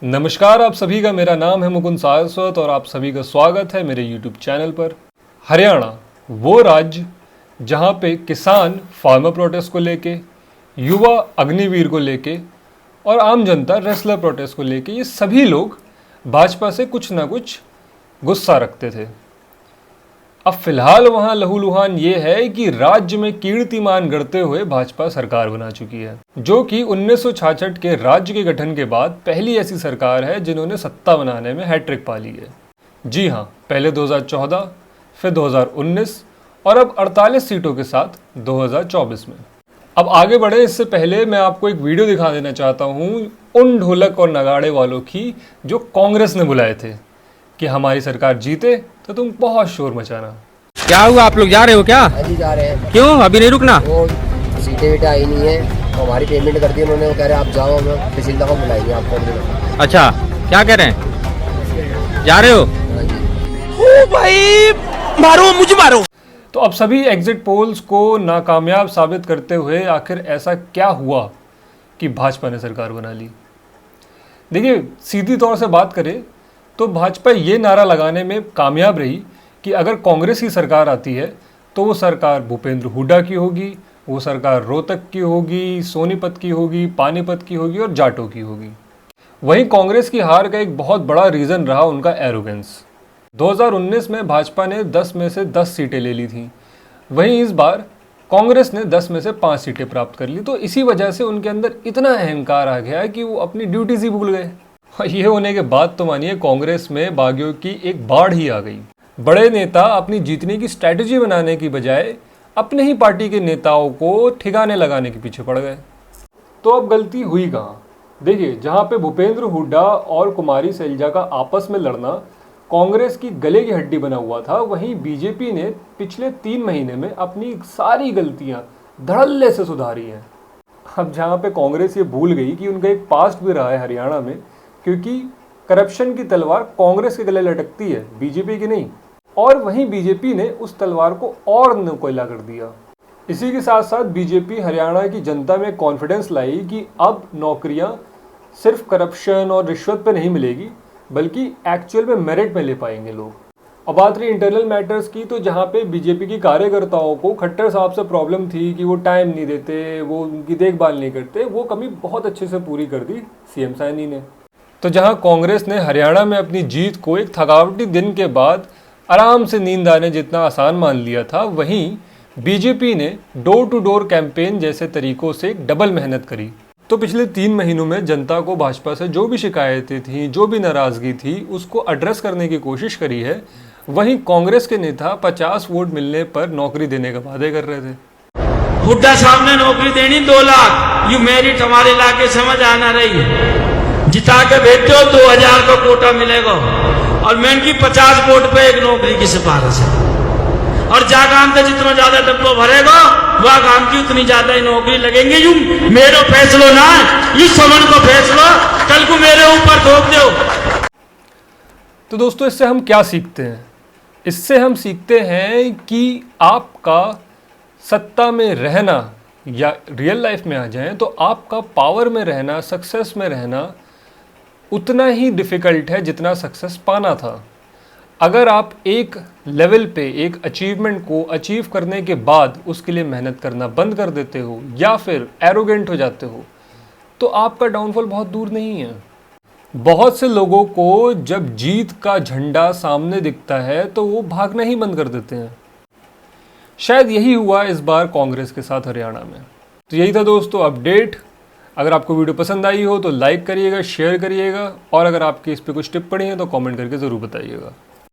नमस्कार आप सभी का, मेरा नाम है मुकुंद सारस्वत और आप सभी का स्वागत है मेरे YouTube चैनल पर। हरियाणा वो राज्य जहां पे किसान फार्मर प्रोटेस्ट को लेके, युवा अग्निवीर को लेके और आम जनता रेसलर प्रोटेस्ट को लेके, ये सभी लोग भाजपा से कुछ ना कुछ गुस्सा रखते थे। अब फिलहाल वहां लहूलुहान ये है कि राज्य में कीर्तिमान गढ़ते हुए भाजपा सरकार बना चुकी है, जो कि 1966 के राज्य के गठन के बाद पहली ऐसी सरकार है जिन्होंने सत्ता बनाने में हैट्रिक पा ली है। जी हाँ, पहले 2014, फिर 2019 और अब 48 सीटों के साथ 2024 में। अब आगे बढ़े इससे पहले मैं आपको एक वीडियो दिखा देना चाहता हूँ उन ढोलक और नगाड़े वालों की जो कांग्रेस ने बुलाए थे कि हमारी सरकार जीते तो तुम बहुत शोर मचाना। क्या हुआ, आप लोग जा रहे हो क्या? जी जा रहे हैं। क्यों अभी नहीं रुकना? वो सीटें आई नहीं है तो हमारी पेमेंट कर दी उन्होंने। वो कह रहे हैं आप जाओ, हम पिछली दफा बुलाएंगे आपको। अच्छा, क्या कह रहे हैं, जा रहे हो? ओ भाई मारो, मुझे मारो। तो अब सभी एग्जिट पोल्स को नाकामयाब साबित करते हुए आखिर ऐसा क्या हुआ कि भाजपा ने सरकार बना ली। देखिए, सीधी तौर से बात करें तो भाजपा ये नारा लगाने में कामयाब रही कि अगर कांग्रेस की सरकार आती है तो वो सरकार भूपेंद्र हुड्डा की होगी, वो सरकार रोहतक की होगी, सोनीपत की होगी, पानीपत की होगी और जाटों की होगी। वहीं कांग्रेस की हार का एक बहुत बड़ा रीज़न रहा उनका एरोगेंस। 2019 में भाजपा ने 10 में से 10 सीटें ले ली थी, वहीं इस बार कांग्रेस ने 10 में से 5 सीटें प्राप्त कर ली। तो इसी वजह से उनके अंदर इतना अहंकार आ गया कि वो अपनी ड्यूटीज ही भूल गए। ये होने के बाद तो मानिए कांग्रेस में बागियों की एक बाढ़ ही आ गई। बड़े नेता अपनी जीतने की स्ट्रैटेजी बनाने की बजाय अपने ही पार्टी के नेताओं को ठिकाने लगाने के पीछे पड़ गए। तो अब गलती हुई कहाँ? देखिए, जहाँ पे भूपेंद्र हुड्डा और कुमारी सैलजा का आपस में लड़ना कांग्रेस की गले की हड्डी बना हुआ था, वहीं बीजेपी ने पिछले 3 महीने में अपनी सारी गलतियां धड़ल्ले से सुधारी हैं। अब जहाँ पे कांग्रेस ये भूल गई कि उनका एक पास्ट भी रहा है हरियाणा में, क्योंकि करप्शन की तलवार कांग्रेस के गले लटकती है, बीजेपी की नहीं, और वहीं बीजेपी ने उस तलवार को और नुकीला कर दिया। इसी के साथ साथ बीजेपी हरियाणा की जनता में कॉन्फिडेंस लाई कि अब नौकरियां सिर्फ करप्शन और रिश्वत पे नहीं मिलेगी बल्कि एक्चुअल में मेरिट में ले पाएंगे लोग। अब बात रही इंटरनल मैटर्स की, तो जहाँ पे बीजेपी की कार्यकर्ताओं को खट्टर साहब से प्रॉब्लम थी कि वो टाइम नहीं देते, वो उनकी देखभाल नहीं करते, वो कमी बहुत अच्छे से पूरी कर दी सीएम सैनी ने। तो जहां कांग्रेस ने हरियाणा में अपनी जीत को एक थकावटी दिन के बाद आराम से नींद आने जितना आसान मान लिया था, वहीं बीजेपी ने डोर टू डोर कैंपेन जैसे तरीकों से डबल मेहनत करी। तो पिछले 3 महीनों में जनता को भाजपा से जो भी शिकायतें थी, जो भी नाराजगी थी, उसको एड्रेस करने की कोशिश करी है। वहीं कांग्रेस के नेता 50 वोट मिलने पर नौकरी देने का वादे कर रहे थे। हुड्डा साहब ने नौकरी देनी 2 लाख, यू मेरिट हमारे इलाके समझ आना रही है। जिता के भेजते हो 2000 का कोटा मिलेगा और मैं इनकी 50 वोट पे एक नौकरी की सिफारिश है। और जा काम से जितना ज्यादा डब्बो भरेगा वह काम की उतनी ज्यादा ही नौकरी लगेंगे। यू मेरे फैसलो ना, यू समन को फैसलो कल को मेरे ऊपर थोप दो। तो दोस्तों, इससे हम क्या सीखते हैं? इससे हम सीखते हैं कि आपका सत्ता में रहना या रियल लाइफ में आ जाएं तो आपका पावर में रहना, सक्सेस में रहना उतना ही डिफ़िकल्ट है जितना सक्सेस पाना था। अगर आप एक लेवल पे एक अचीवमेंट को अचीव करने के बाद उसके लिए मेहनत करना बंद कर देते हो या फिर एरोगेंट हो जाते हो तो आपका डाउनफॉल बहुत दूर नहीं है। बहुत से लोगों को जब जीत का झंडा सामने दिखता है तो वो भागना ही बंद कर देते हैं। शायद यही हुआ इस बार कांग्रेस के साथ हरियाणा में। तो यही था दोस्तों अपडेट। अगर आपको वीडियो पसंद आई हो तो लाइक करिएगा, शेयर करिएगा और अगर आपकी इस पर कुछ टिप्पणी है तो कमेंट करके ज़रूर बताइएगा।